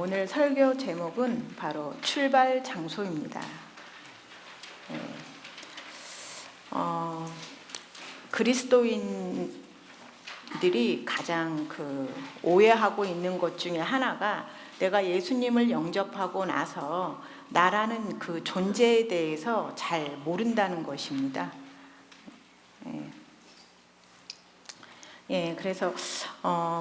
오늘 설교 제목은 바로 출발 장소입니다. 그리스도인들이 가장 오해하고 있는 것 중에 하나가 내가 예수님을 영접하고 나서 나라는 그 존재에 대해서 잘 모른다는 것입니다. 그래서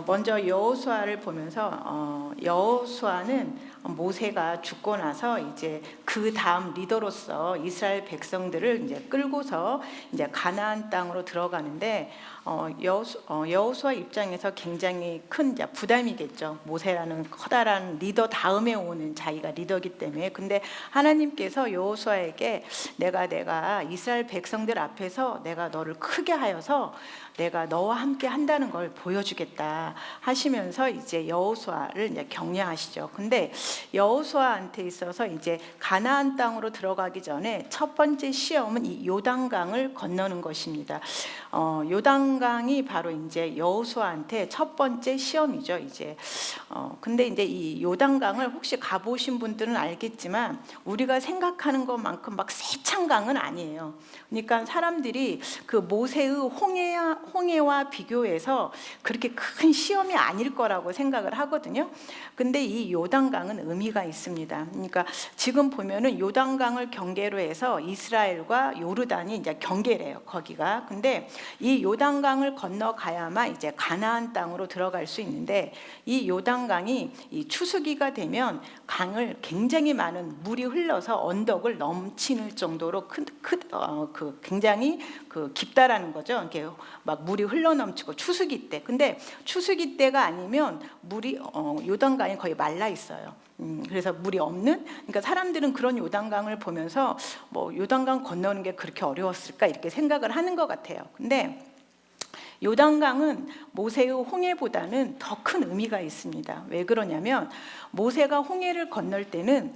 먼저 여호수아를 보면서 여호수아는 모세가 죽고 나서 이제 그 다음 리더로서 이스라엘 백성들을 이제 끌고서 이제 가나안 땅으로 들어가는데 여호수아 입장에서 굉장히 큰 이제 부담이겠죠. 모세라는 커다란 리더 다음에 오는 자기가 리더기 때문에. 근데 하나님께서 여호수아에게 내가 이스라엘 백성들 앞에서 내가 너를 크게 하여서 내가 너와 함께 한다는 걸 보여주겠다 하시면서 이제 여호수아를 이제 격려하시죠. 근데 여호수아한테 있어서 이제 가나안 땅으로 들어가기 전에 첫 번째 시험은 이 요단강을 건너는 것입니다. 요단강이 바로 이제 여호수아한테 첫 번째 시험이죠. 근데 이제 이 요단강을 혹시 가보신 분들은 알겠지만 우리가 생각하는 것만큼 막 세찬 강은 아니에요. 그러니까 사람들이 그 모세의 홍해와 비교해서 그렇게 큰 시험이 아닐 거라고 생각을 하거든요. 근데 이 요단강은 의미가 있습니다. 그러니까 지금 보면은 요단강을 경계로 해서 이스라엘과 요르단이 이제 경계래요, 거기가. 근데 이 요단강을 건너가야만 이제 가나안 땅으로 들어갈 수 있는데 이 요단강이 이 추수기가 되면 강을 굉장히 많은 물이 흘러서 언덕을 넘치는 정도로 굉장히 깊다라는 거죠. 이렇게 막 물이 흘러넘치고 추수기 때. 근데 추수기 때가 아니면 물이 요단강이 거의 말라 있어요. 그래서 물이 없는. 그러니까 사람들은 그런 요단강을 보면서 요단강 건너는 게 그렇게 어려웠을까 이렇게 생각을 하는 것 같아요. 근데 요단강은 모세의 홍해보다는 더 큰 의미가 있습니다. 왜 그러냐면 모세가 홍해를 건널 때는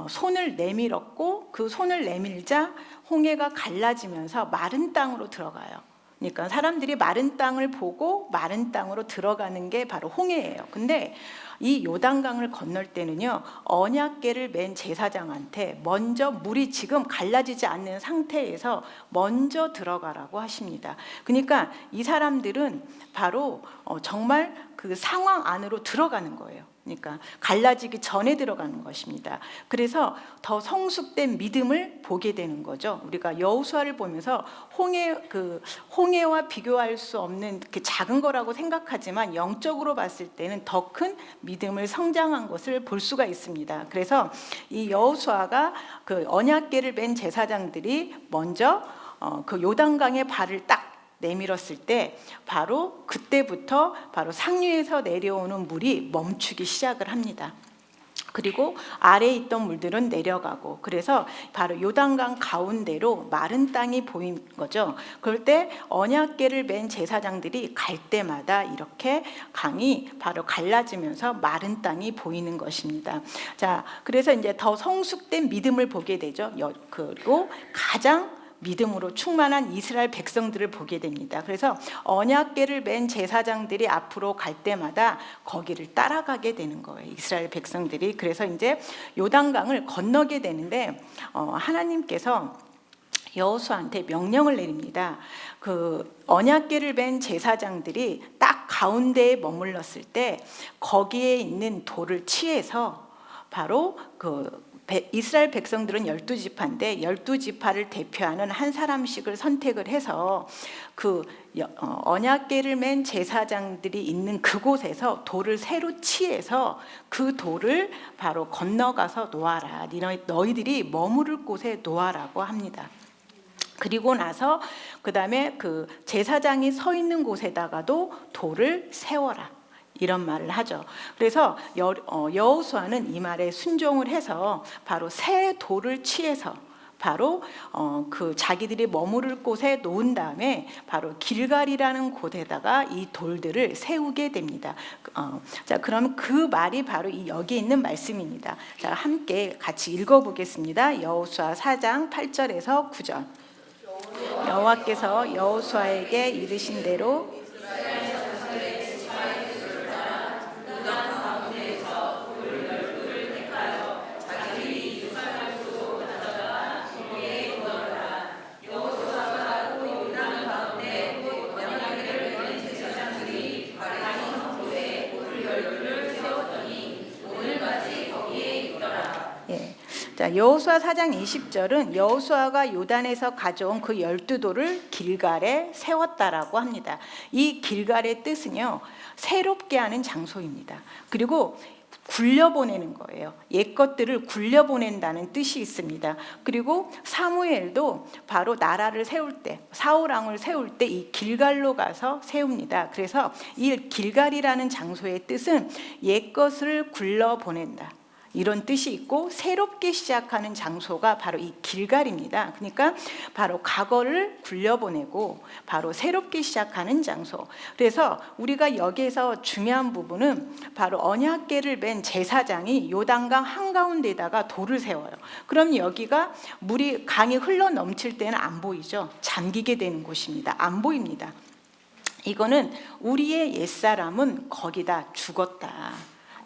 손을 내밀었고 그 손을 내밀자 홍해가 갈라지면서 마른 땅으로 들어가요. 그러니까 사람들이 마른 땅을 보고 마른 땅으로 들어가는 게 바로 홍해예요. 근데 이 요단강을 건널 때는요, 언약궤를 맨 제사장한테 먼저 물이 지금 갈라지지 않는 상태에서 먼저 들어가라고 하십니다. 그러니까 이 사람들은 바로 정말 그 상황 안으로 들어가는 거예요. 그러니까 갈라지기 전에 들어가는 것입니다. 그래서 더 성숙된 믿음을 보게 되는 거죠. 우리가 여호수아를 보면서 홍해와 비교할 수 없는 작은 거라고 생각하지만 영적으로 봤을 때는 더 큰 믿음을 성장한 것을 볼 수가 있습니다. 그래서 이 여호수아가 그 언약궤를 맨 제사장들이 먼저 그 요단강에 발을 딱 내밀었을 때 바로 그때부터 바로 상류에서 내려오는 물이 멈추기 시작을 합니다. 그리고 아래에 있던 물들은 내려가고, 그래서 바로 요단강 가운데로 마른 땅이 보인 거죠. 그럴 때 언약궤를 맨 제사장들이 갈 때마다 이렇게 강이 바로 갈라지면서 마른 땅이 보이는 것입니다. 자, 그래서 이제 더 성숙된 믿음을 보게 되죠. 그리고 가장 믿음으로 충만한 이스라엘 백성들을 보게 됩니다. 그래서 언약궤를 맨 제사장들이 앞으로 갈 때마다 거기를 따라가게 되는 거예요, 이스라엘 백성들이. 그래서 이제 요단강을 건너게 되는데 하나님께서 여호수아한테 명령을 내립니다. 그 언약궤를 맨 제사장들이 딱 가운데에 머물렀을 때 거기에 있는 돌을 취해서 바로 이스라엘 백성들은 12지파인데 12지파를 대표하는 한 사람씩을 선택을 해서 언약궤를 맨 제사장들이 있는 그곳에서 돌을 새로 취해서 그 돌을 바로 건너가서 놓아라. 너희들이 머무를 곳에 놓아라고 합니다. 그리고 나서 그 다음에 그 제사장이 서 있는 곳에다가도 돌을 세워라, 이런 말을 하죠. 그래서 여호수아는 이 말에 순종을 해서 바로 새 돌을 취해서 바로 그 자기들이 머무를 곳에 놓은 다음에 바로 길갈이라는 곳에다가 이 돌들을 세우게 됩니다. 자, 그럼 그 말이 바로 여기 있는 말씀입니다. 자, 함께 같이 읽어보겠습니다. 여호수아 4장 8절에서 9절. 여호와께서 여호수아에게 이르신 대로 자, 여호수아 4장 20절은 여호수아가 요단에서 가져온 그 12돌을 길갈에 세웠다라고 합니다. 이 길갈의 뜻은요, 새롭게 하는 장소입니다. 그리고 굴려보내는 거예요. 옛것들을 굴려보낸다는 뜻이 있습니다. 그리고 사무엘도 바로 나라를 세울 때, 사울왕을 세울 때 이 길갈로 가서 세웁니다. 그래서 이 길갈이라는 장소의 뜻은 옛것을 굴려보낸다, 이런 뜻이 있고, 새롭게 시작하는 장소가 바로 이 길갈입니다. 그러니까 바로 과거를 굴려보내고 바로 새롭게 시작하는 장소. 그래서 우리가 여기에서 중요한 부분은 바로 언약궤를 맨 제사장이 요단강 한가운데다가 돌을 세워요. 그럼 여기가 물이, 강이 흘러 넘칠 때는 안 보이죠. 잠기게 되는 곳입니다. 안 보입니다. 이거는 우리의 옛사람은 거기다 죽었다.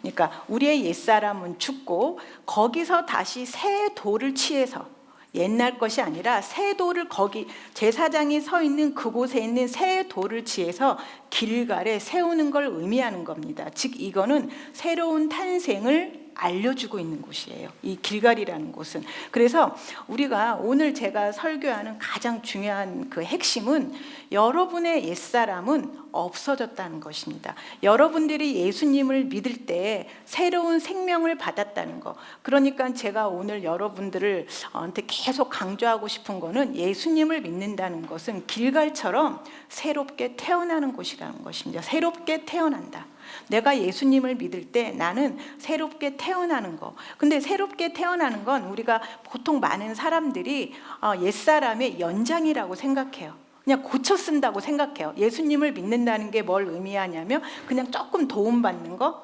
그러니까 우리의 옛사람은 죽고 거기서 다시 새 돌을 취해서, 옛날 것이 아니라 새 돌을, 거기 제사장이 서 있는 그곳에 있는 새 돌을 취해서 길갈에 세우는 걸 의미하는 겁니다. 즉 이거는 새로운 탄생을 알려주고 있는 곳이에요, 이 길갈이라는 곳은. 그래서 우리가 오늘 제가 설교하는 가장 중요한 그 핵심은 여러분의 옛사람은 없어졌다는 것입니다. 여러분들이 예수님을 믿을 때 새로운 생명을 받았다는 거. 그러니까 제가 오늘 여러분들한테 계속 강조하고 싶은 거는, 예수님을 믿는다는 것은 길갈처럼 새롭게 태어나는 곳이라는 것입니다. 새롭게 태어난다. 내가 예수님을 믿을 때 나는 새롭게 태어나는 거. 근데 새롭게 태어나는 건 우리가 보통 많은 사람들이 옛사람의 연장이라고 생각해요. 그냥 고쳐 쓴다고 생각해요. 예수님을 믿는다는 게 뭘 의미하냐면 그냥 조금 도움받는 거,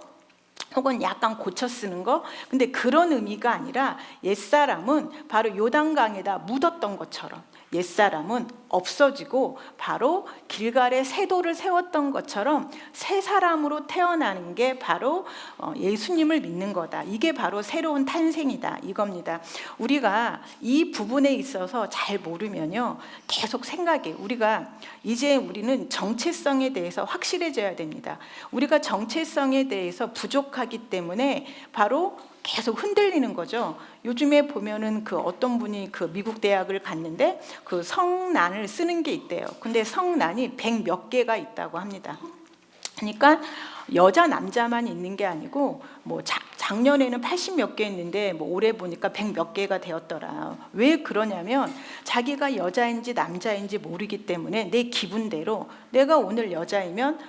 혹은 약간 고쳐 쓰는 거. 근데 그런 의미가 아니라 옛사람은 바로 요단강에다 묻었던 것처럼 옛사람은 없어지고 바로 길갈에 새 돌을 세웠던 것처럼 새 사람으로 태어나는 게 바로 예수님을 믿는 거다. 이게 바로 새로운 탄생이다, 이겁니다. 우리가 이 부분에 있어서 잘 모르면요, 계속 생각해. 우리는 정체성에 대해서 확실해져야 됩니다. 우리가 정체성에 대해서 부족하기 때문에 바로 계속 흔들리는 거죠. 요즘에 보면은 그 어떤 분이 그 미국 대학을 갔는데 그 성난을 쓰는 게 있대요. 근데 성난이 100 몇 개가 있다고 합니다. 그러니까 여자 남자만 있는 게 아니고 뭐 작년에는 80 몇 개 있는데 뭐 올해 보니까 100 몇 개가 되었더라. 왜 그러냐면 자기가 여자인지 남자인지 모르기 때문에 내 기분대로, 내가 오늘 여자이면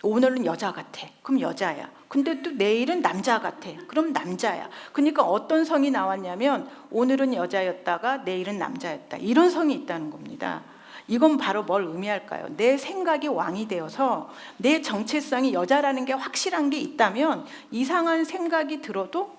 오늘은 여자 같아, 그럼 여자야. 근데 또 내일은 남자 같아, 그럼 남자야. 그러니까 어떤 성이 나왔냐면 오늘은 여자였다가 내일은 남자였다, 이런 성이 있다는 겁니다. 이건 바로 뭘 의미할까요? 내 생각이 왕이 되어서 내 정체성이 여자라는 게 확실한 게 있다면 이상한 생각이 들어도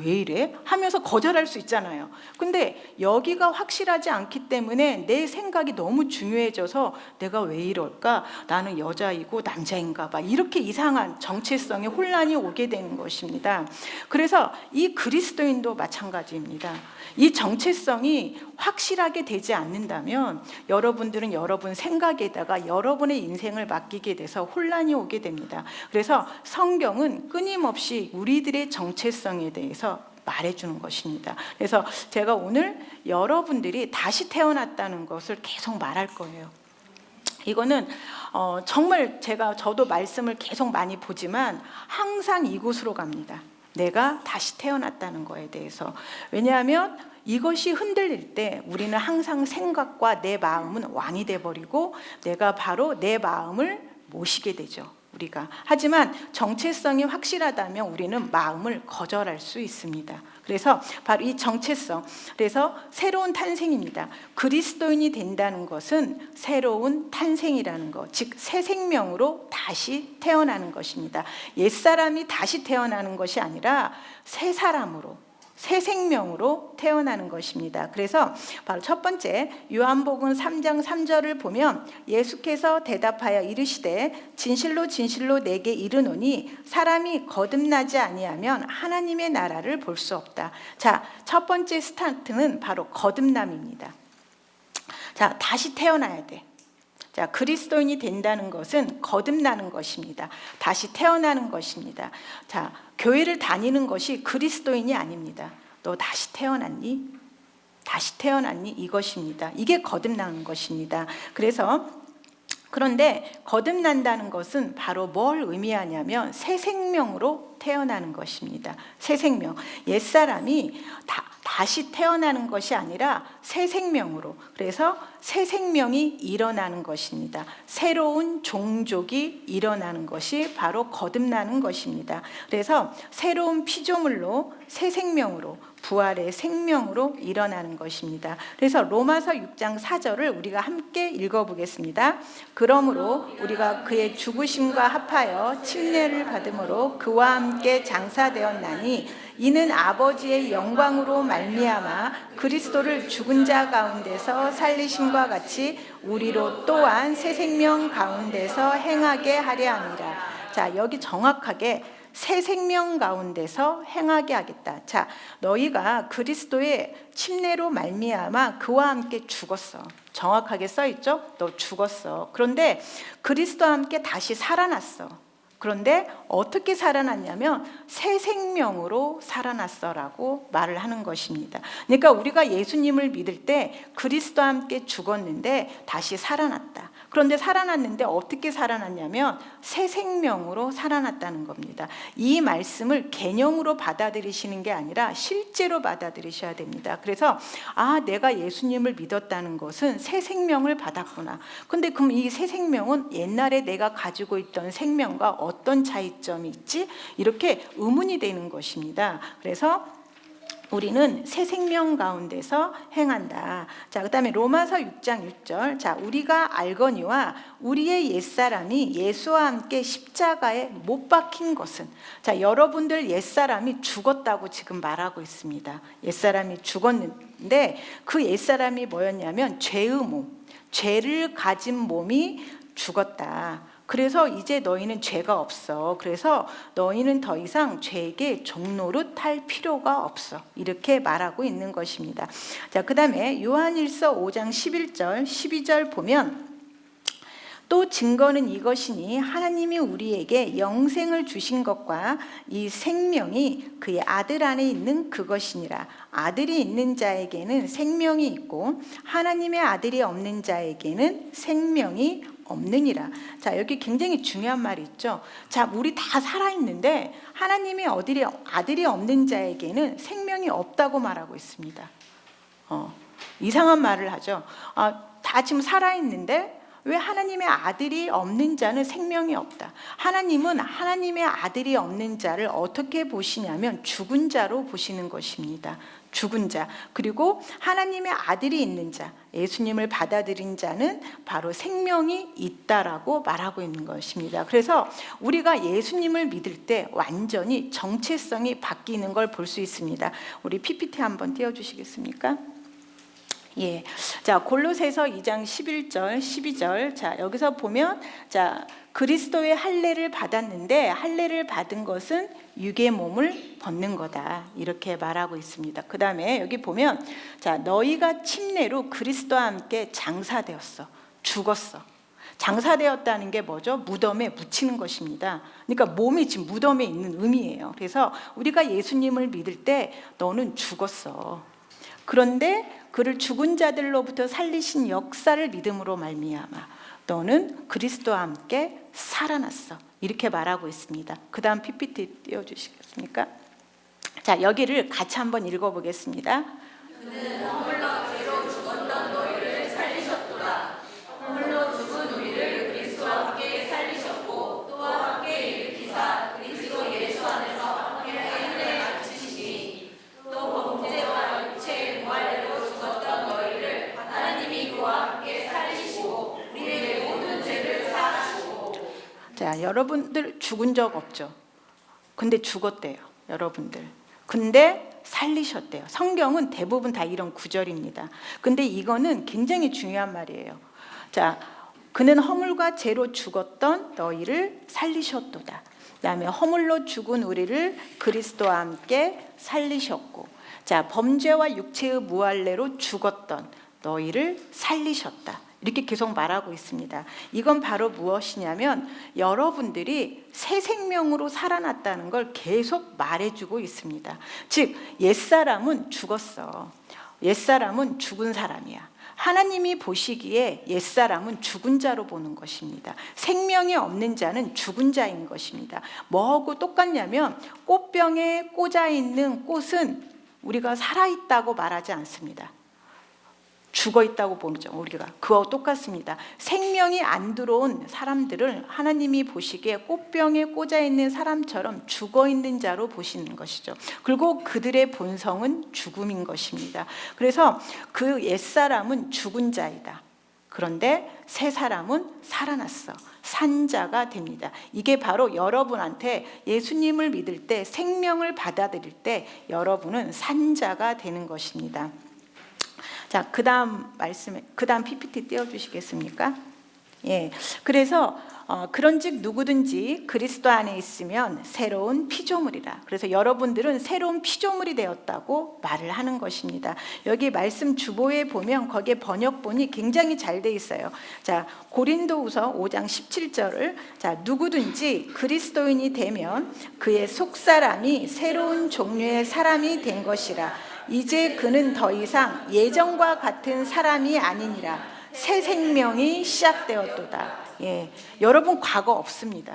왜 이래? 하면서 거절할 수 있잖아요. 근데 여기가 확실하지 않기 때문에 내 생각이 너무 중요해져서 내가 왜 이럴까? 나는 여자이고 남자인가 봐. 이렇게 이상한 정체성에 혼란이 오게 되는 것입니다. 그래서 이 그리스도인도 마찬가지입니다. 이 정체성이 확실하게 되지 않는다면 여러분들은 여러분 생각에다가 여러분의 인생을 맡기게 돼서 혼란이 오게 됩니다. 그래서 성경은 끊임없이 우리들의 정체성에 대해서 말해주는 것입니다. 그래서 제가 오늘 여러분들이 다시 태어났다는 것을 계속 말할 거예요. 이거는 정말 저도 말씀을 계속 많이 보지만 항상 이곳으로 갑니다. 내가 다시 태어났다는 거에 대해서. 왜냐하면 이것이 흔들릴 때 우리는 항상 생각과 내 마음은 왕이 돼버리고 내가 바로 내 마음을 모시게 되죠, 우리가. 하지만 정체성이 확실하다면 우리는 마음을 거절할 수 있습니다. 그래서 바로 이 정체성, 그래서 새로운 탄생입니다. 그리스도인이 된다는 것은 새로운 탄생이라는 것, 즉 새 생명으로 다시 태어나는 것입니다. 옛사람이 다시 태어나는 것이 아니라 새 사람으로, 새 생명으로 태어나는 것입니다. 그래서 바로 첫 번째 요한복음 3장 3절을 보면 예수께서 대답하여 이르시되 진실로 진실로 내게 이르노니 사람이 거듭나지 아니하면 하나님의 나라를 볼 수 없다. 자, 첫 번째 스타트는 바로 거듭남입니다. 자, 다시 태어나야 돼. 자, 그리스도인이 된다는 것은 거듭나는 것입니다. 다시 태어나는 것입니다. 자, 교회를 다니는 것이 그리스도인이 아닙니다. 너 다시 태어났니? 다시 태어났니? 이것입니다. 이게 거듭나는 것입니다. 그런데 거듭난다는 것은 바로 뭘 의미하냐면 새 생명으로 태어나는 것입니다. 새 생명. 옛사람이 다시 태어나는 것이 아니라 새 생명으로. 그래서 새 생명이 일어나는 것입니다. 새로운 종족이 일어나는 것이 바로 거듭나는 것입니다. 그래서 새로운 피조물로 새 생명으로 부활의 생명으로 일어나는 것입니다. 그래서 로마서 6장 4절을 우리가 함께 읽어보겠습니다. 그러므로 우리가 그의 죽으심과 합하여 침례를 받음으로 그와 함께 장사되었나니 이는 아버지의 영광으로 말미암아 그리스도를 죽은 자 가운데서 살리심과 같이 우리로 또한 새 생명 가운데서 행하게 하려 함이라. 자, 여기 정확하게 새 생명 가운데서 행하게 하겠다. 자, 너희가 그리스도의 침례로 말미암아 그와 함께 죽었어. 정확하게 써 있죠? 너 죽었어. 그런데 그리스도와 함께 다시 살아났어. 그런데 어떻게 살아났냐면 새 생명으로 살아났어라고 말을 하는 것입니다. 그러니까 우리가 예수님을 믿을 때 그리스도와 함께 죽었는데 다시 살아났다. 그런데 살아났는데 어떻게 살아났냐면 새 생명으로 살아났다는 겁니다. 이 말씀을 개념으로 받아들이시는 게 아니라 실제로 받아들이셔야 됩니다. 그래서 내가 예수님을 믿었다는 것은 새 생명을 받았구나. 근데 그럼 이 새 생명은 옛날에 내가 가지고 있던 생명과 어떤 차이점이 있지? 이렇게 의문이 되는 것입니다. 그래서 우리는 새 생명 가운데서 행한다. 자, 그다음에 로마서 6장 1절. 자, 우리가 알거니와 우리의 옛사람이 예수와 함께 십자가에 못 박힌 것은, 자, 여러분들 옛사람이 죽었다고 지금 말하고 있습니다. 옛사람이 죽었는데 그 옛사람이 뭐였냐면 죄의 몸, 죄를 가진 몸이 죽었다. 그래서 이제 너희는 죄가 없어. 그래서 너희는 더 이상 죄에게 종노릇할 필요가 없어. 이렇게 말하고 있는 것입니다. 자, 그 다음에 요한일서 5장 11절, 12절 보면 또 증거는 이것이니 하나님이 우리에게 영생을 주신 것과 이 생명이 그의 아들 안에 있는 그것이니라. 아들이 있는 자에게는 생명이 있고 하나님의 아들이 없는 자에게는 생명이 없느니라. 자, 여기 굉장히 중요한 말이 있죠. 자, 우리 다 살아있는데 하나님의 아들이 없는 자에게는 생명이 없다고 말하고 있습니다. 이상한 말을 하죠. 다 지금 살아있는데 왜 하나님의 아들이 없는 자는 생명이 없다. 하나님은 하나님의 아들이 없는 자를 어떻게 보시냐면 죽은 자로 보시는 것입니다. 죽은 자. 그리고 하나님의 아들이 있는 자, 예수님을 받아들인 자는 바로 생명이 있다라고 말하고 있는 것입니다. 그래서 우리가 예수님을 믿을 때 완전히 정체성이 바뀌는 걸 볼 수 있습니다. 우리 PPT 한번 띄워주시겠습니까? 예. 자, 골로새서 2장 11절, 12절. 자, 여기서 보면, 자, 그리스도의 할례를 받았는데 할례를 받은 것은 육의 몸을 벗는 거다. 이렇게 말하고 있습니다. 그 다음에 여기 보면, 자, 너희가 침례로 그리스도와 함께 장사되었어. 죽었어. 장사되었다는 게 뭐죠? 무덤에 묻히는 것입니다. 그러니까 몸이 지금 무덤에 있는 의미예요. 그래서 우리가 예수님을 믿을 때 너는 죽었어. 그런데 그를 죽은 자들로부터 살리신 역사를 믿음으로 말미암아 너는 그리스도와 함께 살아났어. 이렇게 말하고 있습니다. 그 다음 PPT 띄워주시겠습니까? 자, 여기를 같이 한번 읽어보겠습니다. 그는 허물러 죄로 죽었던 너희를 살리셨도다. 허물러 죽은 우리를 그리스도와 함께 살리셨고 또한 함께 일으키사 그리스도 예수 안에서 함께 하늘에 앉히시니 또 범죄와 육체의 부활대로 죽었던 너희를 하나님이 그와 함께 살리시고 우리의 모든 죄를 사하시고. 자, 여러분들 죽은 적 없죠? 근데 죽었대요, 여러분들. 근데 살리셨대요. 성경은 대부분 다 이런 구절입니다. 근데 이거는 굉장히 중요한 말이에요. 자, 그는 허물과 죄로 죽었던 너희를 살리셨도다. 그다음에 허물로 죽은 우리를 그리스도와 함께 살리셨고, 자, 범죄와 육체의 무할례로 죽었던 너희를 살리셨다. 이렇게 계속 말하고 있습니다. 이건 바로 무엇이냐면 여러분들이 새 생명으로 살아났다는 걸 계속 말해주고 있습니다. 즉 옛사람은 죽었어. 옛사람은 죽은 사람이야. 하나님이 보시기에 옛사람은 죽은 자로 보는 것입니다. 생명이 없는 자는 죽은 자인 것입니다. 뭐하고 똑같냐면 꽃병에 꽂아 있는 꽃은 우리가 살아있다고 말하지 않습니다. 죽어있다고 보죠. 우리가 그와 똑같습니다. 생명이 안 들어온 사람들을 하나님이 보시기에 꽃병에 꽂아 있는 사람처럼 죽어있는 자로 보시는 것이죠. 그리고 그들의 본성은 죽음인 것입니다. 그래서 그 옛사람은 죽은 자이다. 그런데 새 사람은 살아났어. 산 자가 됩니다. 이게 바로 여러분한테 예수님을 믿을 때, 생명을 받아들일 때 여러분은 산 자가 되는 것입니다. 자, 그 다음 PPT 띄워주시겠습니까? 예, 그래서 그런즉 누구든지 그리스도 안에 있으면 새로운 피조물이라. 그래서 여러분들은 새로운 피조물이 되었다고 말을 하는 것입니다. 여기 말씀 주보에 보면 거기에 번역본이 굉장히 잘 돼 있어요. 자, 고린도후서 5장 17절을 자, 누구든지 그리스도인이 되면 그의 속사람이 새로운 종류의 사람이 된 것이라. 이제 그는 더 이상 예전과 같은 사람이 아니니라. 새 생명이 시작되었도다. 예, 여러분 과거 없습니다.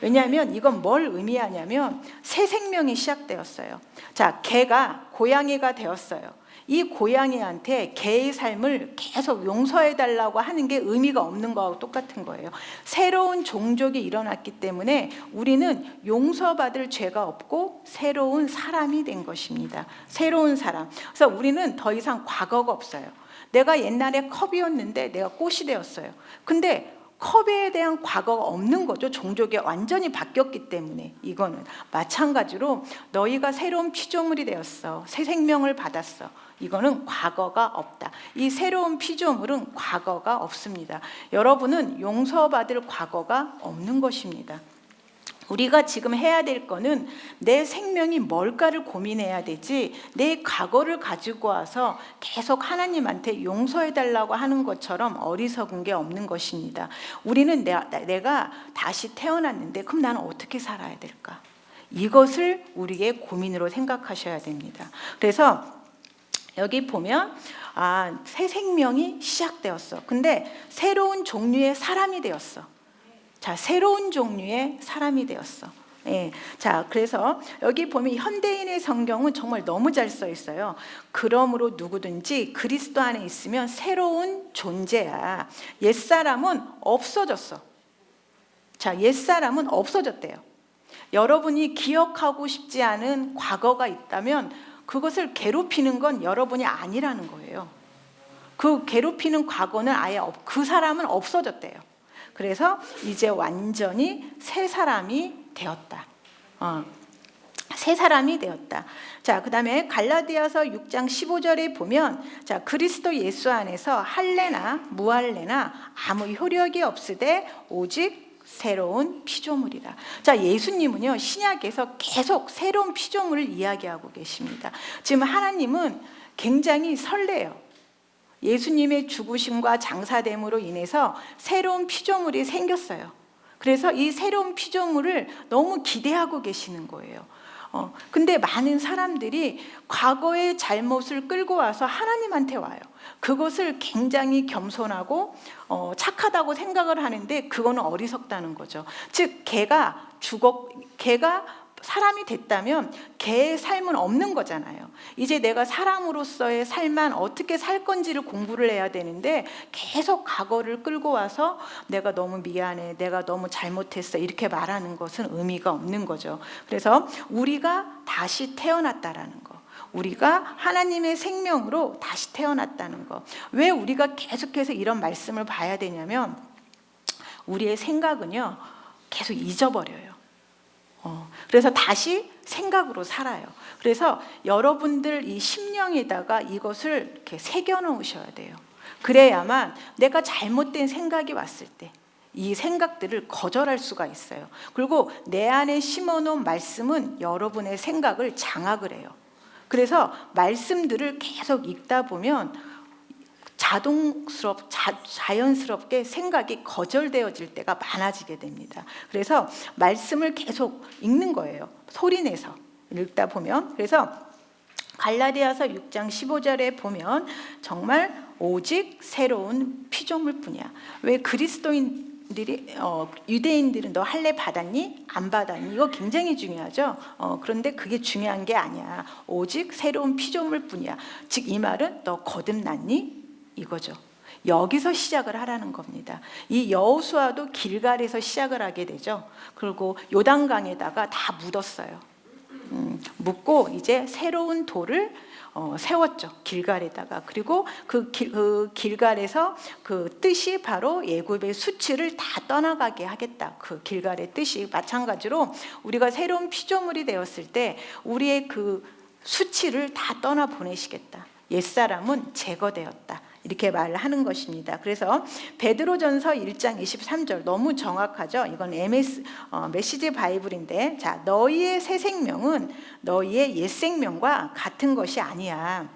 왜냐하면 이건 뭘 의미하냐면 새 생명이 시작되었어요. 자, 개가 고양이가 되었어요. 이 고양이한테 개의 삶을 계속 용서해달라고 하는 게 의미가 없는 거하고 똑같은 거예요. 새로운 종족이 일어났기 때문에 우리는 용서받을 죄가 없고 새로운 사람이 된 것입니다. 새로운 사람. 그래서 우리는 더 이상 과거가 없어요. 내가 옛날에 컵이었는데 내가 꽃이 되었어요. 근데 컵에 대한 과거가 없는 거죠. 종족이 완전히 바뀌었기 때문에. 이거는 마찬가지로 너희가 새로운 피조물이 되었어. 새 생명을 받았어. 이거는 과거가 없다. 이 새로운 피조물은 과거가 없습니다. 여러분은 용서받을 과거가 없는 것입니다. 우리가 지금 해야 될 거는 내 생명이 뭘까를 고민해야 되지, 내 과거를 가지고 와서 계속 하나님한테 용서해달라고 하는 것처럼 어리석은 게 없는 것입니다. 우리는 내가 다시 태어났는데 그럼 나는 어떻게 살아야 될까? 이것을 우리의 고민으로 생각하셔야 됩니다. 그래서 여기 보면 새 생명이 시작되었어. 근데 새로운 종류의 사람이 되었어. 자, 새로운 종류의 사람이 되었어. 예. 자, 그래서 여기 보면 현대인의 성경은 정말 너무 잘 써 있어요. 그러므로 누구든지 그리스도 안에 있으면 새로운 존재야. 옛사람은 없어졌어. 자, 옛사람은 없어졌대요. 여러분이 기억하고 싶지 않은 과거가 있다면 그것을 괴롭히는 건 여러분이 아니라는 거예요. 그 괴롭히는 과거는 아예 그 사람은 없어졌대요. 그래서 이제 완전히 새 사람이 되었다. 새 사람이 되었다. 자, 그 다음에 갈라디아서 6장 15절에 보면 자, 그리스도 예수 안에서 할례나 무할례나 아무 효력이 없으되 오직 새로운 피조물이라. 자, 예수님은요 신약에서 계속 새로운 피조물을 이야기하고 계십니다. 지금 하나님은 굉장히 설레요. 예수님의 죽으심과 장사됨으로 인해서 새로운 피조물이 생겼어요. 그래서 이 새로운 피조물을 너무 기대하고 계시는 거예요. 근데 많은 사람들이 과거의 잘못을 끌고 와서 하나님한테 와요. 그것을 굉장히 겸손하고 착하다고 생각을 하는데 그거는 어리석다는 거죠. 즉 개가 사람이 됐다면 개의 삶은 없는 거잖아요. 이제 내가 사람으로서의 삶만 어떻게 살 건지를 공부를 해야 되는데 계속 과거를 끌고 와서 내가 너무 미안해, 내가 너무 잘못했어 이렇게 말하는 것은 의미가 없는 거죠. 그래서 우리가 다시 태어났다라는 거, 우리가 하나님의 생명으로 다시 태어났다는 거. 왜 우리가 계속해서 이런 말씀을 봐야 되냐면 우리의 생각은요 계속 잊어버려요. 그래서 다시 생각으로 살아요. 그래서 여러분들 이 심령에다가 이것을 이렇게 새겨 놓으셔야 돼요. 그래야만 내가 잘못된 생각이 왔을 때 이 생각들을 거절할 수가 있어요. 그리고 내 안에 심어놓은 말씀은 여러분의 생각을 장악을 해요. 그래서 말씀들을 계속 읽다 보면 자연스럽게 생각이 거절되어질 때가 많아지게 됩니다. 그래서 말씀을 계속 읽는 거예요. 소리내서 읽다 보면. 그래서 갈라디아서 6장 15절에 보면 정말 오직 새로운 피조물뿐이야. 왜 그리스도인들이 유대인들은 너 할례 받았니? 안 받았니? 이거 굉장히 중요하죠. 그런데 그게 중요한 게 아니야. 오직 새로운 피조물뿐이야. 즉 이 말은 너 거듭났니? 이거죠. 여기서 시작을 하라는 겁니다. 이 여호수아도 길갈에서 시작을 하게 되죠. 그리고 요단강에다가 다 묻었어요. 묻고 이제 새로운 돌을 세웠죠. 길갈에다가. 그리고 그 길갈에서 그 뜻이 바로 애굽의 수치를 다 떠나가게 하겠다. 그 길갈의 뜻이 마찬가지로 우리가 새로운 피조물이 되었을 때 우리의 그 수치를 다 떠나 보내시겠다. 옛사람은 제거되었다. 이렇게 말을 하는 것입니다. 그래서 베드로전서 1장 23절 너무 정확하죠. 이건 메시지 바이블인데, 자, 너희의 새 생명은 너희의 옛 생명과 같은 것이 아니야.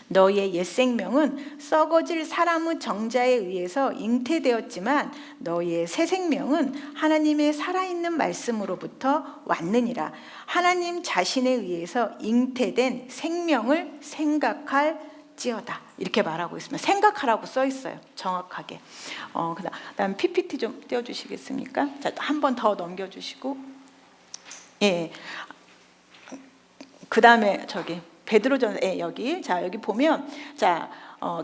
너희의 옛 생명은 썩어질 사람의 정자에 의해서 잉태되었지만 너희의 새 생명은 하나님의 살아있는 말씀으로부터 왔느니라. 하나님 자신에 의해서 잉태된 생명을 생각할지어다. 이렇게 말하고 있습니다. 생각하라고 써 있어요. 정확하게. 그다음 PPT 좀 띄워주시겠습니까? 자, 한 번 더 넘겨주시고, 예. 그다음에 저기 베드로전서 여기 보면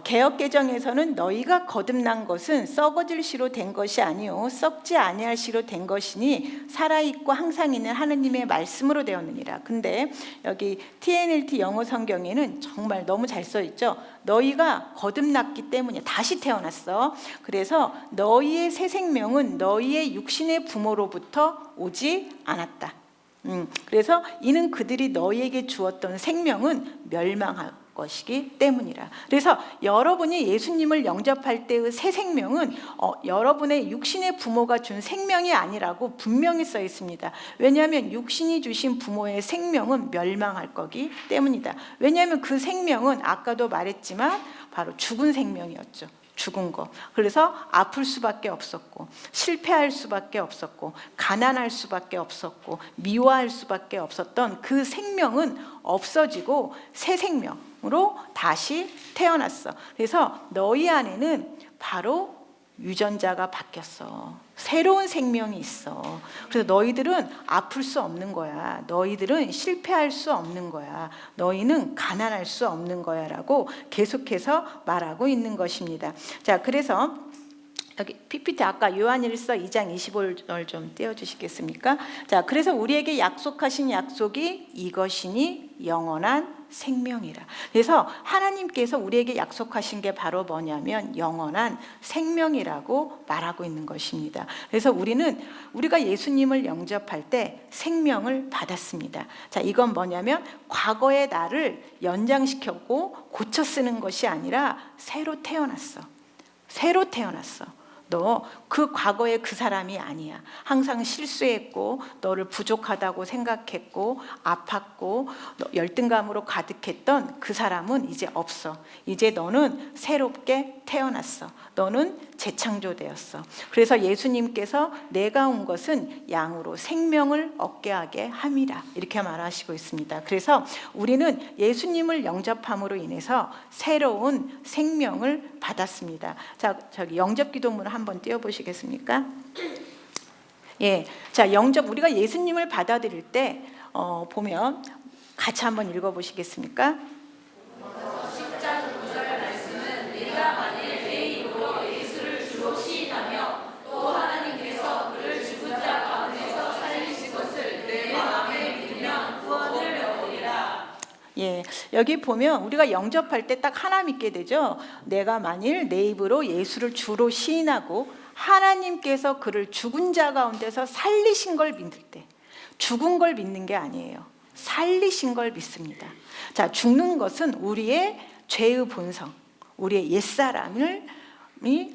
개역 개정에서는 너희가 거듭난 것은 썩어질 시로 된 것이 아니요 썩지 아니할 시로 된 것이니 살아있고 항상 있는 하느님의 말씀으로 되었느니라. 근데 여기 TNLT 영어 성경에는 정말 너무 잘 써 있죠. 너희가 거듭났기 때문에 다시 태어났어. 그래서 너희의 새 생명은 너희의 육신의 부모로부터 오지 않았다. 그래서 이는 그들이 너희에게 주었던 생명은 멸망할 것이기 때문이라. 그래서 여러분이 예수님을 영접할 때의 새 생명은 여러분의 육신의 부모가 준 생명이 아니라고 분명히 써 있습니다. 왜냐하면 육신이 주신 부모의 생명은 멸망할 거기 때문이다. 왜냐하면 그 생명은 아까도 말했지만 바로 죽은 생명이었죠. 죽은 거. 그래서 아플 수밖에 없었고 실패할 수밖에 없었고 가난할 수밖에 없었고 미워할 수밖에 없었던 그 생명은 없어지고 새 생명으로 다시 태어났어. 그래서 너희 안에는 바로 유전자가 바뀌었어. 새로운 생명이 있어. 그래서 너희들은 아플 수 없는 거야. 너희들은 실패할 수 없는 거야. 너희는 가난할 수 없는 거야 라고 계속해서 말하고 있는 것입니다. 자, 그래서 여기 PPT 아까 요한일서 2장 25절 좀 띄워주시겠습니까? 자, 그래서 우리에게 약속하신 약속이 이것이니 영원한 생명이라. 그래서 하나님께서 우리에게 약속하신 게 바로 뭐냐면 영원한 생명이라고 말하고 있는 것입니다. 그래서 우리가 예수님을 영접할 때 생명을 받았습니다. 자, 이건 뭐냐면 과거의 나를 연장시켰고 고쳐 쓰는 것이 아니라 새로 태어났어. 새로 태어났어. 너 그 과거의 그 사람이 아니야. 항상 실수했고 너를 부족하다고 생각했고 아팠고 열등감으로 가득했던 그 사람은 이제 없어. 이제 너는 새롭게 태어났어. 너는 재창조되었어. 그래서 예수님께서 내가 온 것은 양으로 생명을 얻게 하게 함이라 이렇게 말하시고 있습니다. 그래서 우리는 예수님을 영접함으로 인해서 새로운 생명을 받았습니다. 자, 저기 영접 기도문을 한번 띄워보시겠습니까? 예, 자, 우리가 예수님을 받아들일 때 보면 같이 한번 읽어보시겠습니까? 예, 여기 보면 우리가 영접할 때 딱 하나 믿게 되죠. 내가 만일 내 입으로 예수를 주로 시인하고 하나님께서 그를 죽은 자 가운데서 살리신 걸 믿을 때, 죽은 걸 믿는 게 아니에요. 살리신 걸 믿습니다. 자, 죽는 것은 우리의 죄의 본성, 우리의 옛사람이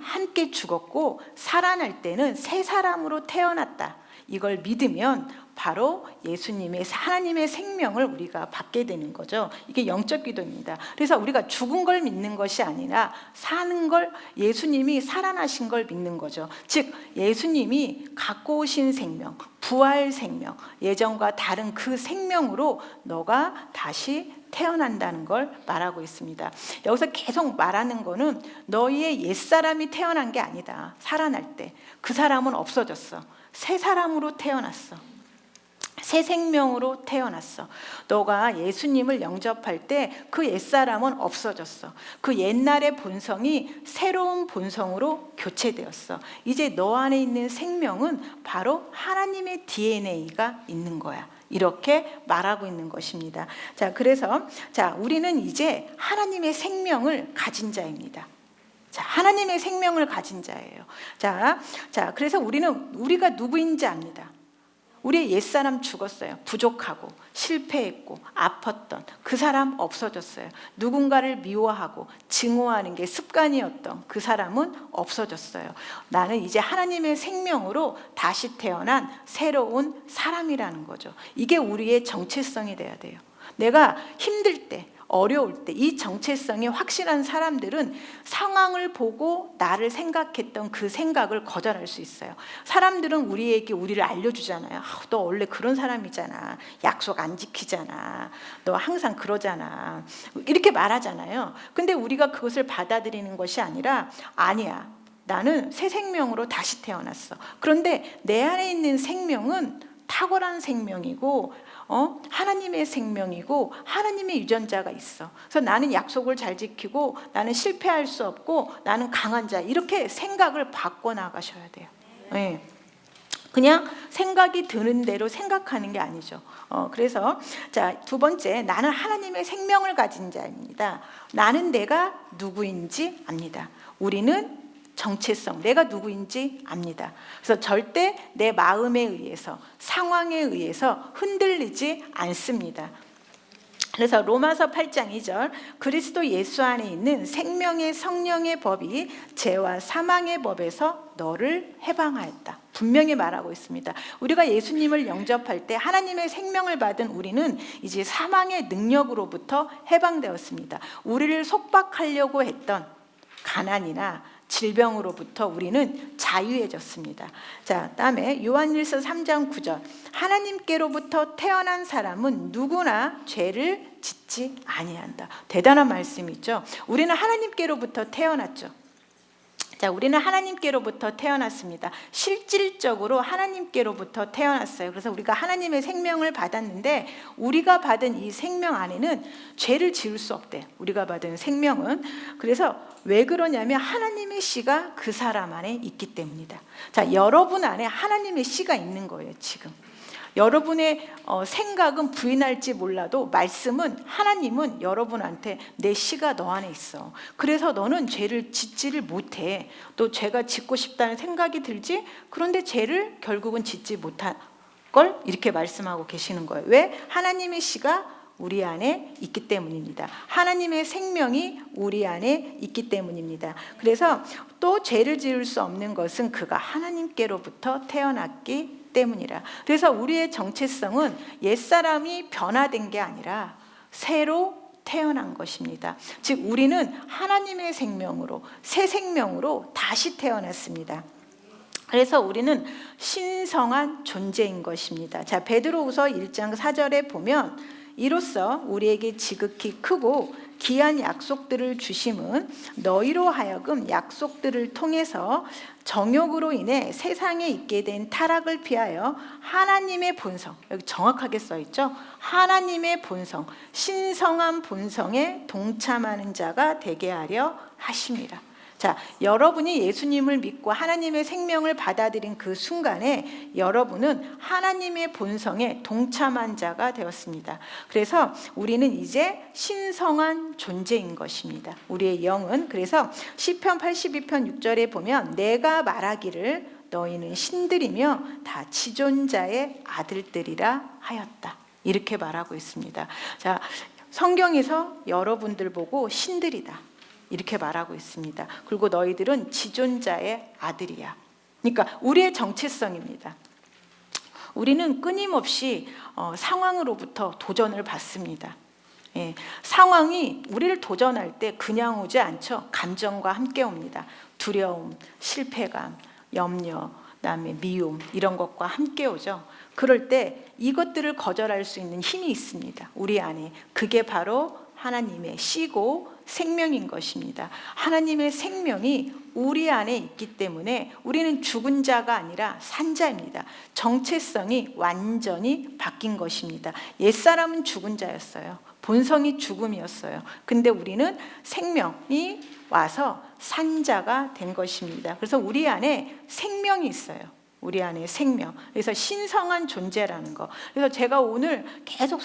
함께 죽었고 살아날 때는 새 사람으로 태어났다. 이걸 믿으면 바로 예수님의 하나님의 생명을 우리가 받게 되는 거죠. 이게 영적 기도입니다. 그래서 우리가 죽은 걸 믿는 것이 아니라 사는 걸, 예수님이 살아나신 걸 믿는 거죠. 즉 예수님이 갖고 오신 생명, 부활 생명, 예전과 다른 그 생명으로 너가 다시 태어난다는 걸 말하고 있습니다. 여기서 계속 말하는 거는 너희의 옛사람이 태어난 게 아니다. 살아날 때 그 사람은 없어졌어. 새 사람으로 태어났어. 새 생명으로 태어났어. 너가 예수님을 영접할 때 그 옛사람은 없어졌어. 그 옛날의 본성이 새로운 본성으로 교체되었어. 이제 너 안에 있는 생명은 바로 하나님의 DNA가 있는 거야. 이렇게 말하고 있는 것입니다. 자, 그래서 우리는 이제 하나님의 생명을 가진 자입니다. 자, 하나님의 생명을 가진 자예요. 자, 그래서 우리가 누구인지 압니다. 우리의 옛사람 죽었어요. 부족하고 실패했고 아팠던 그 사람 없어졌어요. 누군가를 미워하고 증오하는 게 습관이었던 그 사람은 없어졌어요. 나는 이제 하나님의 생명으로 다시 태어난 새로운 사람이라는 거죠. 이게 우리의 정체성이 돼야 돼요. 내가 힘들 때, 어려울 때 이 정체성이 확실한 사람들은 상황을 보고 나를 생각했던 그 생각을 거절할 수 있어요. 사람들은 우리를 알려주잖아요. 너 원래 그런 사람이잖아. 약속 안 지키잖아. 너 항상 그러잖아. 이렇게 말하잖아요. 근데 우리가 그것을 받아들이는 것이 아니라 아니야. 나는 새 생명으로 다시 태어났어. 그런데 내 안에 있는 생명은 탁월한 생명이고 하나님의 생명이고 하나님의 유전자가 있어. 그래서 나는 약속을 잘 지키고 나는 실패할 수 없고 나는 강한 자, 이렇게 생각을 바꿔나가셔야 돼요. 네. 그냥 생각이 드는 대로 생각하는 게 아니죠. 그래서 두 번째, 나는 하나님의 생명을 가진 자입니다. 나는 내가 누구인지 압니다. 우리는 정체성, 내가 누구인지 압니다. 그래서 절대 내 마음에 의해서, 상황에 의해서 흔들리지 않습니다. 그래서 로마서 8장 2절, 그리스도 예수 안에 있는 생명의 성령의 법이 죄와 사망의 법에서 너를 해방하였다. 분명히 말하고 있습니다. 우리가 예수님을 영접할 때 하나님의 생명을 받은 우리는 이제 사망의 능력으로부터 해방되었습니다. 우리를 속박하려고 했던 가난이나 질병으로부터 우리는 자유해졌습니다. 자, 다음에 요한일서 3장 9절, 하나님께로부터 태어난 사람은 누구나 죄를 짓지 아니한다. 대단한 말씀이죠. 우리는 하나님께로부터 태어났죠. 자, 우리는 하나님께로부터 태어났습니다. 실질적으로 하나님께로부터 태어났어요. 그래서 우리가 하나님의 생명을 받았는데 우리가 받은 이 생명 안에는 죄를 지을 수 없대요. 우리가 받은 생명은. 그래서 왜 그러냐면 하나님의 씨가 그 사람 안에 있기 때문이다. 자, 여러분 안에 하나님의 씨가 있는 거예요, 지금. 여러분의 생각은 부인할지 몰라도 말씀은, 하나님은 여러분한테 내 씨가 너 안에 있어. 그래서 너는 죄를 짓지를 못해. 또 죄가 짓고 싶다는 생각이 들지? 그런데 죄를 결국은 짓지 못할 걸 이렇게 말씀하고 계시는 거예요. 왜? 하나님의 씨가 우리 안에 있기 때문입니다. 하나님의 생명이 우리 안에 있기 때문입니다. 그래서 또 죄를 지을 수 없는 것은 그가 하나님께로부터 태어났기 때문이라. 그래서 우리의 정체성은 옛사람이 변화된 게 아니라 새로 태어난 것입니다. 즉 우리는 하나님의 생명으로, 새 생명으로 다시 태어났습니다. 그래서 우리는 신성한 존재인 것입니다. 자, 베드로후서 1장 4절에 보면 이로써 우리에게 지극히 크고 귀한 약속들을 주심은 너희로 하여금 약속들을 통해서 정욕으로 인해 세상에 있게 된 타락을 피하여 하나님의 본성, 여기 정확하게 써 있죠? 하나님의 본성, 신성한 본성에 동참하는 자가 되게 하려 하심이라. 자, 여러분이 예수님을 믿고 하나님의 생명을 받아들인 그 순간에 여러분은 하나님의 본성에 동참한 자가 되었습니다. 그래서 우리는 이제 신성한 존재인 것입니다. 우리의 영은. 그래서 시편 82편 6절에 보면 내가 말하기를 너희는 신들이며 다 지존자의 아들들이라 하였다. 이렇게 말하고 있습니다. 자, 성경에서 여러분들 보고 신들이다. 이렇게 말하고 있습니다. 그리고 너희들은 지존자의 아들이야. 그러니까 우리의 정체성입니다. 우리는 끊임없이 상황으로부터 도전을 받습니다. 예, 상황이 우리를 도전할 때 그냥 오지 않죠. 감정과 함께 옵니다. 두려움, 실패감, 염려, 그다음에 미움 이런 것과 함께 오죠. 그럴 때 이것들을 거절할 수 있는 힘이 있습니다. 우리 안에. 그게 바로 하나님의 씨고 생명인 것입니다. 하나님의 생명이 우리 안에 있기 때문에 우리는 죽은 자가 아니라 산 자입니다. 정체성이 완전히 바뀐 것입니다. 옛사람은 죽은 자였어요. 본성이 죽음이었어요. 근데 우리는 생명이 와서 산 자가 된 것입니다. 그래서 우리 안에 생명이 있어요. 우리 안에 생명. 그래서 신성한 존재라는 거. 그래서 제가 오늘 계속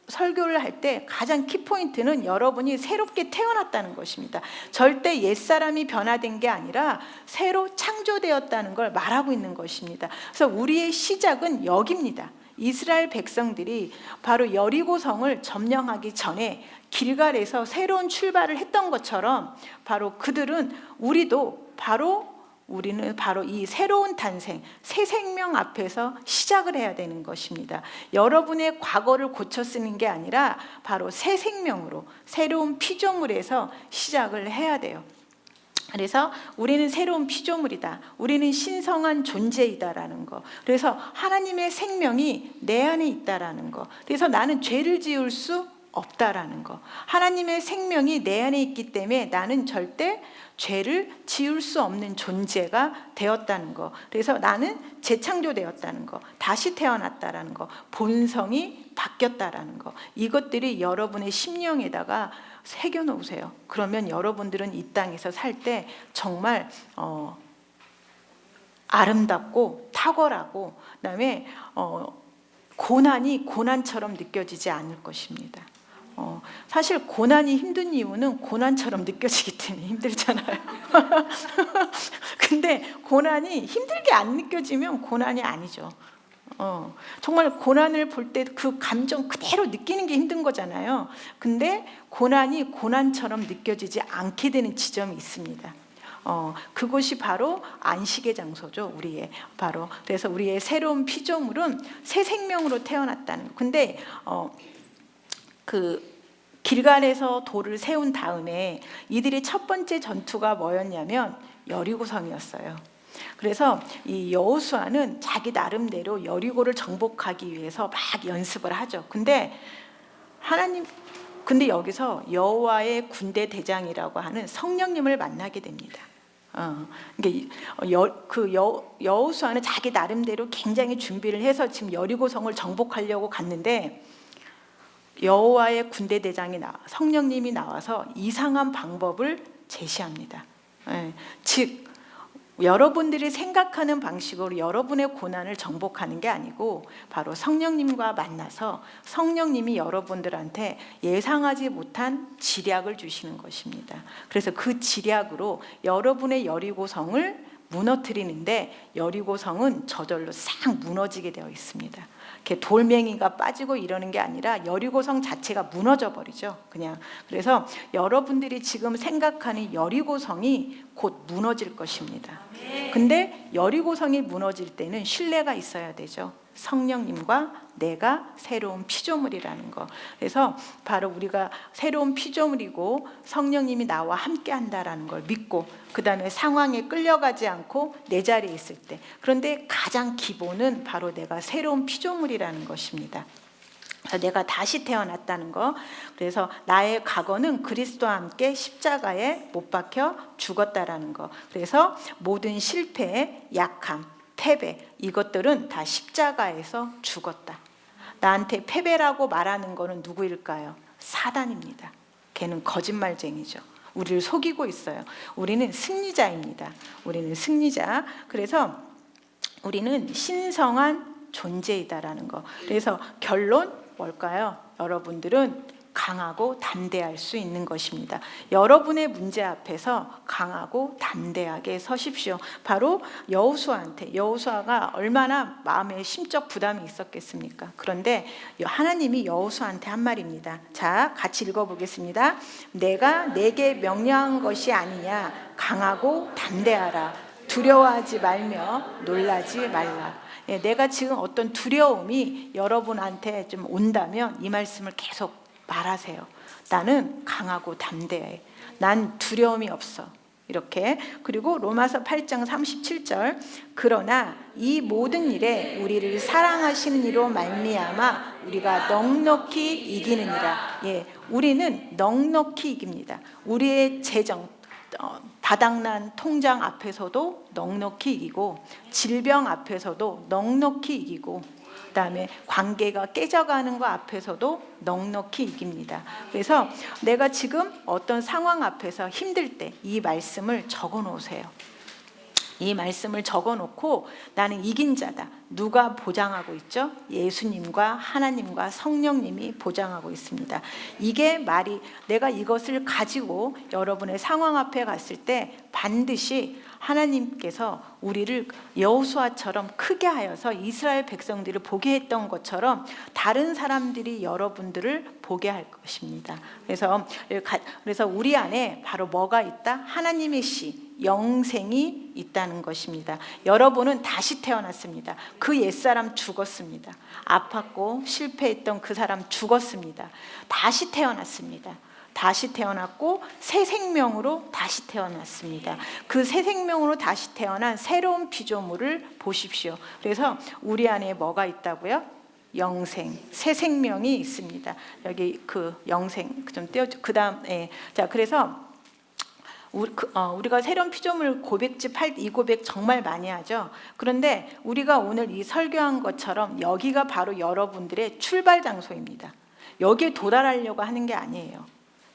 설교를 할 때 가장 키포인트는 여러분이 새롭게 태어났다는 것입니다. 절대 옛사람이 변화된 게 아니라 새로 창조되었다는 걸 말하고 있는 것입니다. 그래서 우리의 시작은 여기입니다. 이스라엘 백성들이 바로 여리고성을 점령하기 전에 길갈에서 새로운 출발을 했던 것처럼 바로 그들은 우리는 바로 이 새로운 탄생, 새 생명 앞에서 시작을 해야 되는 것입니다. 여러분의 과거를 고쳐 쓰는 게 아니라 바로 새 생명으로 새로운 피조물에서 시작을 해야 돼요. 그래서 우리는 새로운 피조물이다. 우리는 신성한 존재이다라는 거. 그래서 하나님의 생명이 내 안에 있다라는 거. 그래서 나는 죄를 지을 수 없다라는 거. 하나님의 생명이 내 안에 있기 때문에 나는 절대 죄를 지을 수 없는 존재가 되었다는 거. 그래서 나는 재창조되었다는 거. 다시 태어났다라는 거. 본성이 바뀌었다라는 거. 이것들이 여러분의 심령에다가 새겨 놓으세요. 그러면 여러분들은 이 땅에서 살 때 정말 아름답고 탁월하고 그다음에 고난이 고난처럼 느껴지지 않을 것입니다. 사실 고난이 힘든 이유는 고난처럼 느껴지기 때문에 힘들잖아요. 근데 고난이 힘들게 안 느껴지면 고난이 아니죠. 정말 고난을 볼 때 그 감정 그대로 느끼는 게 힘든 거잖아요. 근데 고난이 고난처럼 느껴지지 않게 되는 지점이 있습니다. 그것이 바로 안식의 장소죠. 우리의 바로. 그래서 우리의 새로운 피조물은 새 생명으로 태어났다는 거. 근데 그 길갈에서 돌을 세운 다음에 이들의 첫 번째 전투가 뭐였냐면 여리고성이었어요. 그래서 이 여호수아는 자기 나름대로 여리고를 정복하기 위해서 막 연습을 하죠. 근데 여기서 여호와의 군대 대장이라고 하는 성령님을 만나게 됩니다. 여호수아는 자기 나름대로 굉장히 준비를 해서 지금 여리고성을 정복하려고 갔는데 여호와의 군대 대장이 성령님이 나와서 이상한 방법을 제시합니다. 즉 여러분들이 생각하는 방식으로 여러분의 고난을 정복하는 게 아니고 바로 성령님과 만나서 성령님이 여러분들한테 예상하지 못한 지략을 주시는 것입니다. 그래서 그 지략으로 여러분의 여리고성을 무너뜨리는데 여리고성은 저절로 싹 무너지게 되어 있습니다. 이렇게 돌멩이가 빠지고 이러는 게 아니라 여리고성 자체가 무너져 버리죠. 그냥. 그래서 여러분들이 지금 생각하는 여리고성이 곧 무너질 것입니다. 근데 여리고성이 무너질 때는 신뢰가 있어야 되죠. 성령님과 내가 새로운 피조물이라는 거. 그래서 바로 우리가 새로운 피조물이고 성령님이 나와 함께 한다라는 걸 믿고 그 다음에 상황에 끌려가지 않고 내 자리에 있을 때. 그런데 가장 기본은 바로 내가 새로운 피조물이라는 것입니다. 내가 다시 태어났다는 거. 그래서 나의 과거는 그리스도와 함께 십자가에 못 박혀 죽었다라는 거. 그래서 모든 실패, 약함, 패배 이것들은 다 십자가에서 죽었다. 나한테 패배라고 말하는 거는 누구일까요? 사단입니다. 걔는 거짓말쟁이죠. 우리를 속이고 있어요. 우리는 승리자입니다. 우리는 승리자. 그래서 우리는 신성한 존재이다라는 거. 그래서 결론 뭘까요? 여러분들은 강하고 담대할 수 있는 것입니다. 여러분의 문제 앞에서 강하고 담대하게 서십시오. 바로 여호수아가 얼마나 마음에 심적 부담이 있었겠습니까? 그런데 하나님이 여호수아한테 한 말입니다. 자, 같이 읽어보겠습니다. 내가 내게 명령한 것이 아니냐. 강하고 담대하라. 두려워하지 말며 놀라지 말라. 예, 내가 지금 어떤 두려움이 여러분한테 좀 온다면 이 말씀을 계속 말하세요. 나는 강하고 담대해. 난 두려움이 없어. 이렇게. 그리고 로마서 8장 37절 그러나 이 모든 일에 우리를 사랑하시는 이로 말미암아 우리가 넉넉히 이기느니라. 예, 우리는 넉넉히 이깁니다. 우리의 재정 바닥난 통장 앞에서도 넉넉히 이기고 질병 앞에서도 넉넉히 이기고 그다음에 관계가 깨져가는 것 앞에서도 넉넉히 이깁니다. 그래서 내가 지금 어떤 상황 앞에서 힘들 때 이 말씀을 적어 놓으세요. 이 말씀을 적어 놓고 나는 이긴 자다. 누가 보장하고 있죠? 예수님과 하나님과 성령님이 보장하고 있습니다. 이게 말이 내가 이것을 가지고 여러분의 상황 앞에 갔을 때 반드시 하나님께서 우리를 여호수아처럼 크게 하여서 이스라엘 백성들을 보게 했던 것처럼 다른 사람들이 여러분들을 보게 할 것입니다. 그래서 우리 안에 바로 뭐가 있다? 하나님의 씨, 영생이 있다는 것입니다. 여러분은 다시 태어났습니다. 그 옛사람 죽었습니다. 아팠고 실패했던 그 사람 죽었습니다. 다시 태어났습니다. 다시 태어났고 새 생명으로 다시 태어났습니다. 그 새 생명으로 다시 태어난 새로운 피조물을 보십시오. 그래서 우리 안에 뭐가 있다고요? 영생, 새 생명이 있습니다. 여기 그 영생 좀 떼어줘. 그다음에 자 그래서 우리가 새로운 피조물 고백집 할 이 고백 정말 많이 하죠. 그런데 우리가 오늘 이 설교한 것처럼 여기가 바로 여러분들의 출발 장소입니다. 여기에 도달하려고 하는 게 아니에요.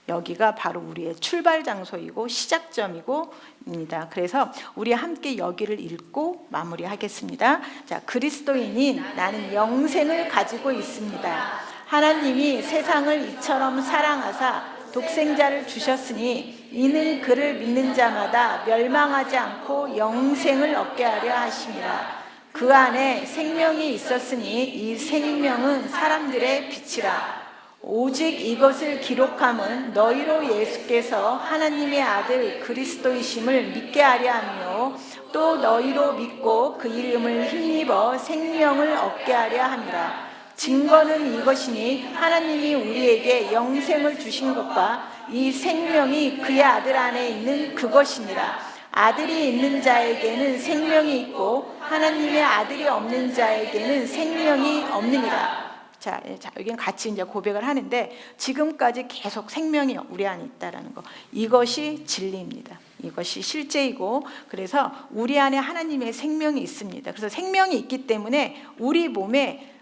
여기가 바로 우리의 출발 장소이고 시작점이고입니다. 그래서 우리 함께 여기를 읽고 마무리하겠습니다. 자, 그리스도인인 나는 영생을 가지고 있습니다. 하나님이 세상을 이처럼 사랑하사 독생자를 주셨으니 이는 그를 믿는 자마다 멸망하지 않고 영생을 얻게 하려 하심이라. 그 안에 생명이 있었으니 이 생명은 사람들의 빛이라. 오직 이것을 기록함은 너희로 예수께서 하나님의 아들 그리스도이심을 믿게 하려 하며 또 너희로 믿고 그 이름을 힘입어 생명을 얻게 하려 함이라. 증거는 이것이니 하나님이 우리에게 영생을 주신 것과 이 생명이 그의 아들 안에 있는 그것이니라. 아들이 있는 자에게는 생명이 있고 하나님의 아들이 없는 자에게는 생명이 없느니라. 자, 여기는 같이 이제 고백을 하는데 지금까지 계속 생명이 우리 안에 있다라는 거. 이것이 진리입니다. 이것이 실제이고 그래서 우리 안에 하나님의 생명이 있습니다. 그래서 생명이 있기 때문에 우리 몸에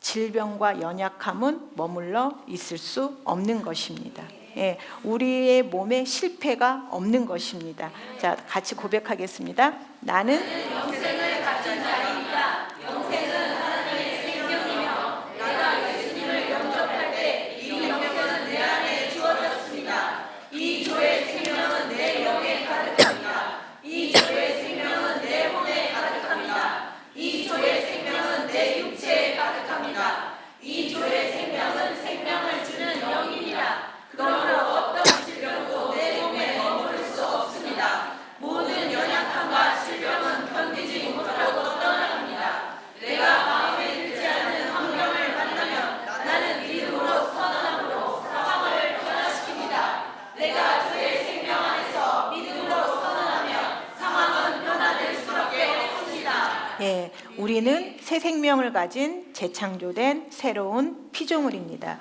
질병과 연약함은 머물러 있을 수 없는 것입니다. 예, 우리의 몸에 실패가 없는 것입니다. 자, 같이 고백하겠습니다. 나는 영생을 가진 자입니다. 영생은 하나님의 생명이며 내가 예수님을 영접할 때 이 영생은 내 안에 주어졌습니다. 이 조의 생명은 내 영에 가득합니다. 이 조의 생명은 내 몸에 가득합니다. 이 조의 생명은 내 육체에 가득합니다. 이 조의 생명은 생명을 주는 영입니다. 그러므로 어떤 질병도 내 몸에 머무를 수 없습니다. 모든 연약함과 질병은 견디지 못하고 떠나갑니다. 내가 마음에 들지 않는 환경을 만나면 나는 믿음으로 선언함으로 상황을 변화시킵니다. 내가 주의 생명 안에서 믿음으로 선언하면 상황은 변화될 수밖에 없습니다. 예, 우리는 새 생명을 가진 재창조된 새로운 피조물입니다.